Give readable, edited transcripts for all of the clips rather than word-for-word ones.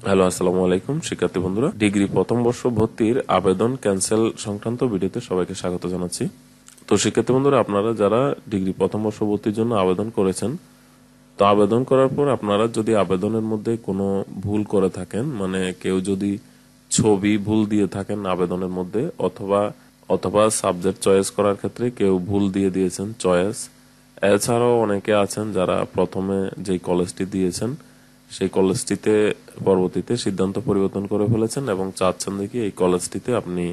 Hello, আসসালামু আলাইকুম শিক্ষার্থী বন্ধুরা। ডিগ্রি প্রথম বর্ষ ভর্তির আবেদন ক্যান্সেল সংক্রান্ত ভিডিওতে সবাইকে স্বাগত জানাচ্ছি। তো শিক্ষার্থী বন্ধুরা, আপনারা যারা ডিগ্রি প্রথম বর্ষ ভর্তির জন্য আবেদন করেছেন, তো আবেদন করার পর আপনারা যদি আবেদনের মধ্যে কোনো ভুল করে থাকেন, মানে কেউ যদি ছবি ভুল দিয়ে থাকেন আবেদনের মধ্যে, অথবা অথবা সাবজেক্ট চয়েস করার ক্ষেত্রে কেউ ভুল দিয়ে দিয়েছেন চয়েস, এছাড়াও অনেকে আছেন যারা প্রথমে যেই কলেজটি দিয়েছেন সেই কলেজটিতে পরবর্তীতে সিদ্ধান্ত পরিবর্তন করে ফেলেছেন এবং চাচ্ছেন দেখি এই কলেজটিতে আপনি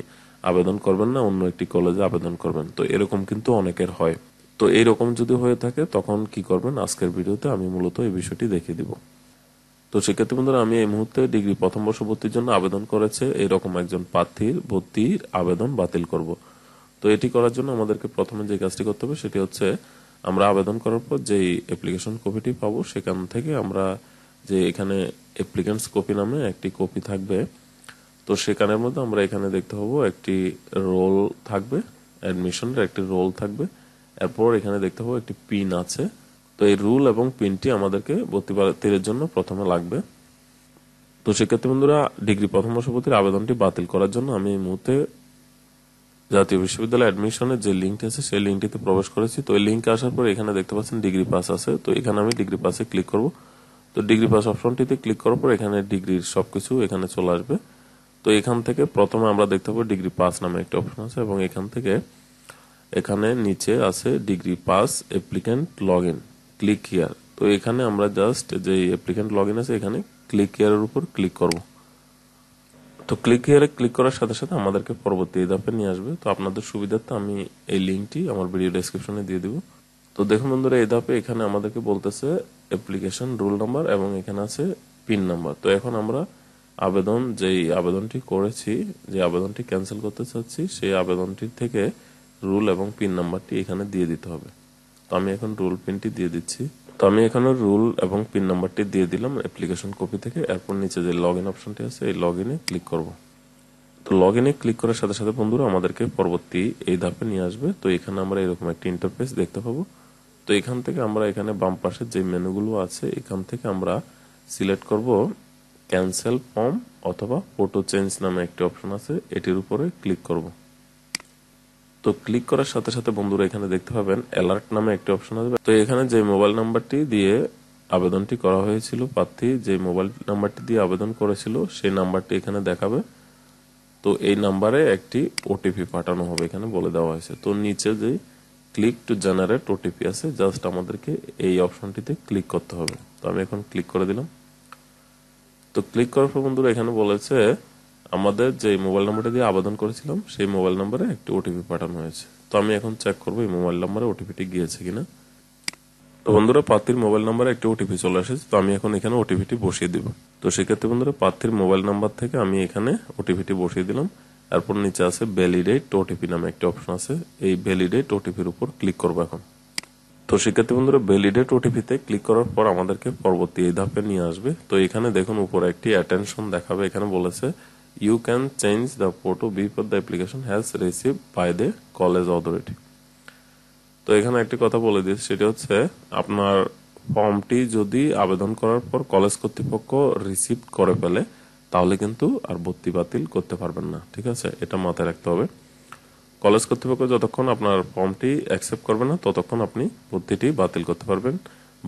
আবেদন করবেন না, অন্য একটি কলেজে আবেদন করবেন। তো এরকম কিন্তু অনেকের হয়। তো এইরকম যদি হয়ে থাকে তখন কি করবেন, আজকের ভিডিওতে আমি মূলত এই বিষয়টি দেখিয়ে দিব। তো শিক্ষার্থী বন্ধুরা, আমি এই মুহূর্তে ডিগ্রি প্রথম বর্ষ ভর্তির জন্য আবেদন করেছে এরকম একজন প্রার্থীর ভর্তির আবেদন বাতিল করব। তো এটি করার জন্য আমাদেরকে প্রথমে যে কাজটি করতে হবে সেটি হচ্ছে, আমরা আবেদন করার পর যেই অ্যাপ্লিকেশন কপিটি পাবো সেখান থেকে আমরা যে এখানে অ্যাপ্লিকেন্টস কপি নামে একটি কপি থাকবে, তো সেখানের মধ্যে আমরা এখানে দেখতে পাবো একটি রোল থাকবে, অ্যাডমিশনের একটি রোল থাকবে, এরপর এখানে দেখতে পাবো একটি পিন আছে। তো এই রুল এবং পিনটি আমাদেরকে ভর্তি বাতিলের জন্য প্রথমে লাগবে। তো শিক্ষার্থী বন্ধুরা, ডিগ্রি প্রথম বর্ষ ভর্তির আবেদনটি বাতিল করার জন্য আমি এই মুহূর্তে জাতীয় বিশ্ববিদ্যালয় অ্যাডমিশনের যে লিঙ্কটি আছে সেই লিঙ্কটিতে প্রবেশ করেছি। তো এই লিঙ্কে আসার পর এখানে দেখতে পাচ্ছেন ডিগ্রি পাস আছে, তো এখানে আমি ডিগ্রি পাসে ক্লিক করব। তো ডিগ্রি পাস অপশনটিতে ক্লিক করার পর এখানে ডিগ্রির সবকিছু এখানে চলে আসবে। তো এখান থেকে প্রথমে আমরা দেখতে পাবো ডিগ্রি পাস নামে একটা অপশন আছে এবং এখান থেকে এখানে নিচে আছে degree pass applicant log in, click here. তো এখানে আমরা জাস্ট যে অ্যাপ্লিক্যান্ট লগ ইন আছে এখানে ক্লিক হিয়ারের উপর ক্লিক করব। তো ক্লিক হিয়ারে ক্লিক করার সাথে সাথে আমাদেরকে পরবর্তী এই ধাপে নিয়ে আসবে। তো আপনাদের সুবিধার্থে আমি এই লিঙ্কটি আমার ভিডিও ডেসক্রিপশনে দিয়ে দিব। তো দেখুন বন্ধুরা, এই ধাপে এখানে আমাদেরকে বলতেছে অ্যাপ্লিকেশন রুল নাম্বার এবং এখানে আছে পিন নাম্বার। তো এখন আমরা যেই আবেদনটি করেছি, যে আবেদনটি ক্যান্সেল করতে চাচ্ছি, সেই আবেদনটির থেকে রুল এবং পিন নাম্বারটি এখানে দিয়ে দিতে হবে। তো আমি এখন রুল পিনটি দিয়ে দিচ্ছি। তো আমি এখানে রুল এবং পিন নাম্বারটি দিয়ে দিলাম অ্যাপ্লিকেশন কপি থেকে। এরপর নিচে যে লগ ইন অপশনটি আছে এই লগ ইনে ক্লিক করব। তো লগ ইনে ক্লিক করার সাথে সাথে বন্ধুরা আমাদেরকে পরবর্তী এই ধাপে নিয়ে আসবে। তো এখানে আমরা এরকম একটি ইন্টারফেস দেখতে পাবো। তো এখান থেকে আমরা এখানে বাম পাশে যে মেনুগুলো আছে এখান থেকে আমরা সিলেক্ট করব ক্যান্সেল ফর্ম অথবা ফটো চেঞ্জ নামে একটি অপশন আছে, এটির উপরে ক্লিক করব। তো ক্লিক করার সাথে সাথে বন্ধুরা এখানে দেখতে পাবেন অ্যালার্ট নামে একটি অপশন আসবে। তো এখানে যে মোবাইল নাম্বারটি দিয়ে আবেদনটি করা হয়েছিল, প্রার্থী যে মোবাইল নাম্বারটি দিয়ে আবেদন করেছিল সেই নাম্বারটি এখানে দেখাবে। তো এই নাম্বারে একটি ওটিপি পাঠানো হবে, এখানে বলে দেওয়া হয়েছে। তো নিচে যে ক্লিক টু জেনারেট ওটিপি আছে, জাস্ট আমাদেরকে এই অপশনটিতে ক্লিক করতে হবে। তো আমি এখন ক্লিক করে দিলাম। তো ক্লিক করার পর বন্ধুরা এখানে বলেছে আমাদের যে মোবাইল নাম্বারটা দিয়ে আবেদন করেছিলাম সেই মোবাইল নাম্বারে একটি ওটিপি পাঠানো হয়েছে। তো আমি এখন চেক করবো এই মোবাইল নাম্বারে ওটিপিটি গিয়েছে কিনা। তো বন্ধুরা, প্রার্থীর মোবাইল নাম্বারে একটি ওটিপি চলে এসেছে। তো আমি এখন এখানে ওটিপিটি বসিয়ে দিব। তো সেক্ষেত্রে বন্ধুরা প্রার্থীর মোবাইল নাম্বার থেকে আমি এখানে ওটিপিটি বসিয়ে দিলাম। এরপর নিচে আছে ভ্যালিডেট ওটিপি নামে একটি অপশন আছে, এই ভ্যালিডেট ওটিপির উপর ক্লিক করবো এখন। তো শিক্ষার্থী বন্ধুরা, ভ্যালিডেট ওটিপিতে ক্লিক করার পর আমাদেরকে পরবর্তী এই ধাপে নিয়ে আসবে। তো এখানে দেখুন উপরে একটি অ্যাটেনশন দেখাবে, এখানে বলেছে you can change the photo before the application has receive by the college authority. তো এখানে একটি কথা বলে দিচ্ছি, সেটি হচ্ছে আপনার ফর্মটি যদি আবেদন করার পর কলেজ কর্তৃপক্ষ রিসিভ করে ফেলে তাহলে কিন্তু আর ভর্তি বাতিল করতে পারবেন না, ঠিক আছে? এটা মাথায় রাখতে হবে। কলেজ কর্তৃপক্ষ যতক্ষণ আপনার ফর্মটি অ্যাকসেপ্ট করবে না ততক্ষণ আপনি ভর্তিটি বাতিল করতে পারবেন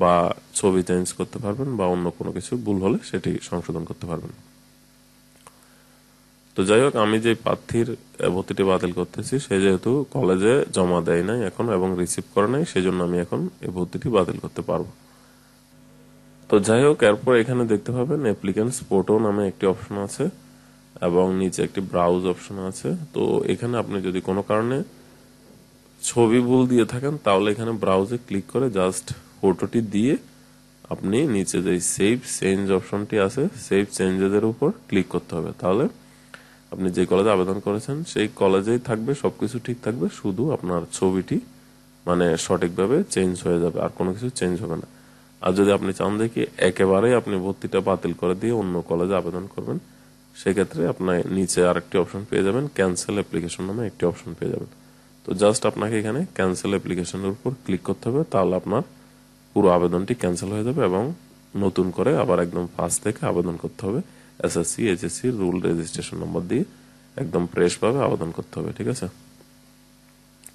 বা ছবি চেঞ্জ করতে পারবেন বা অন্য কোনো কিছু ভুল হলে সেটি সংশোধন করতে পারবেন। তো যাই হোক, আমি যে প্রার্থীর ভর্তিটি বাতিল করতেছি সে যেহেতু কলেজে জমা দেয় নাই এখন এবং রিসিভ করে নাই, সেই জন্য আমি এখন এই ভর্তিটি বাতিল করতে পারবো। তো যাই হোক, এরপর এখানে দেখতে পাবেন অ্যাপ্লিকেন্টস ফটো নামে একটি অপশন আছে এবং নিচে একটি ব্রাউজ অপশন আছে। তো এখানে আপনি যদি কোনো কারণে ছবি ভুল দিয়ে থাকেন তাহলে এখানে ব্রাউজে ক্লিক করে জাস্ট ফটোটি দিয়ে আপনি নিচে যে সেভ চেঞ্জ অপশনটি আছে সেভ চেঞ্জেসের উপর ক্লিক করতে হবে। তাহলে আপনি যে কলেজে আবেদন করেছেন সেই কলেজেই থাকবে, সবকিছু ঠিক থাকবে, শুধু আপনার ছবিটি মানে সঠিকভাবে চেঞ্জ হয়ে যাবে, আর কোনো কিছু চেঞ্জ হবে না। আর যদি আপনি চান যে কি একেবারেই আপনি ভর্তিটা বাতিল করে দিয়ে অন্য কলেজে আবেদন করবেন, সেক্ষেত্রে আপনার নিচে আরেকটি অপশন পেয়ে যাবেন, ক্যান্সেল অ্যাপ্লিকেশন নামে একটি অপশন পেয়ে যাবেন। তো জাস্ট আপনাকে এখানে ক্যান্সেল অ্যাপ্লিকেশনের উপর ক্লিক করতে হবে, তাহলে আপনার পুরো আবেদনটি ক্যান্সেল হয়ে যাবে এবং নতুন করে আবার একদম ফার্স্ট থেকে আবেদন করতে হবে। SSC HSC rule registration number দিয়ে একদম ফ্রেশ ভাবে আবেদন করতে হবে, ঠিক আছে।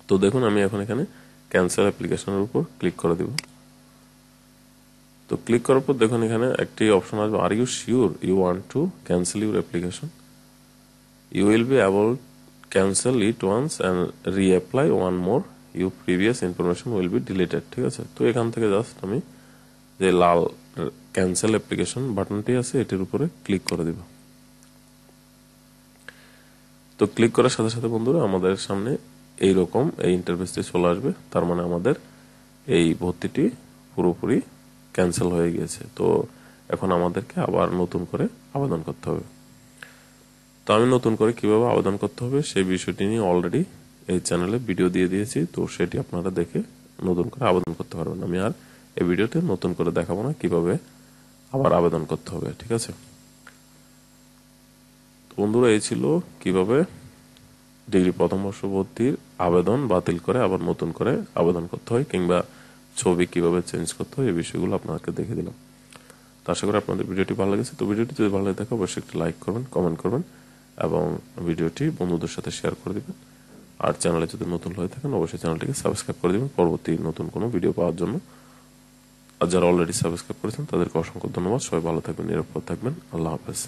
তো দেখুন আমি এখন এখানে ক্যান্সেল অ্যাপ্লিকেশনের উপর ক্লিক করে দিব। তো ক্লিক করার পর দেখুন এখানে একটি অপশন আসবে, আর you sure you want to cancel your application, you will be able cancel it once and reapply one more, you previous information will be deleted, ঠিক আছে। তো এখান থেকে জাস্ট আমি যে লাল ক্যান্সেল অ্যাপ্লিকেশন বাটনটি আছে এটির উপরে ক্লিক করে দিব। তো ক্লিক করার সাথে সাথে বন্ধুরা আমাদের সামনে এইরকম এই ইন্টারফেসটি চলে আসবে। তার মানে আমাদের এই ভর্তিটি পুরোপুরি ক্যান্সেল হয়ে গিয়েছে। তো এখন আমাদেরকে আবার নতুন করে আবেদন করতে হবে। তো আমি নতুন করে কিভাবে আবেদন করতে হবে সেই বিষয়টি নিয়ে অলরেডি এই চ্যানেলে ভিডিও দিয়ে দিয়েছি, তো সেটি আপনারা দেখে নতুন করে আবেদন করতে পারবেন। আমি আর এই ভিডিওতে নতুন করে দেখাবো না কিভাবে আবার আবেদন করতে হবে, ঠিক আছে। বন্ধুরা এই ছিল কিভাবে ডিগ্রি প্রথম বর্ষ ভর্তির আবেদন বাতিল করে আবার নতুন করে আবেদন করতে হয়, কিংবা ছবি কিভাবে চেঞ্জ করতে হয়, এই বিষয়গুলো আপনাদেরকে দেখে দিলাম। তো আশা করি আপনাদের ভিডিওটি ভালো লেগেছে। তো ভিডিওটি যদি ভালো লাগে থাকে অবশ্যই একটি লাইক করবেন, কমেন্ট করবেন এবং ভিডিওটি বন্ধুদের সাথে শেয়ার করে দিবেন। আর চ্যানেলে যদি নতুন হয়ে থাকেন অবশ্যই চ্যানেলটিকে সাবস্ক্রাইব করে দিবেন পরবর্তী নতুন কোনো ভিডিও পাওয়ার জন্য। আর যারা অলরেডি সাবস্ক্রাইব করেছেন তাদেরকে অসংখ্য ধন্যবাদ। সবাই ভালো থাকবেন, নিরাপদ থাকবেন। আল্লাহ হাফেজ।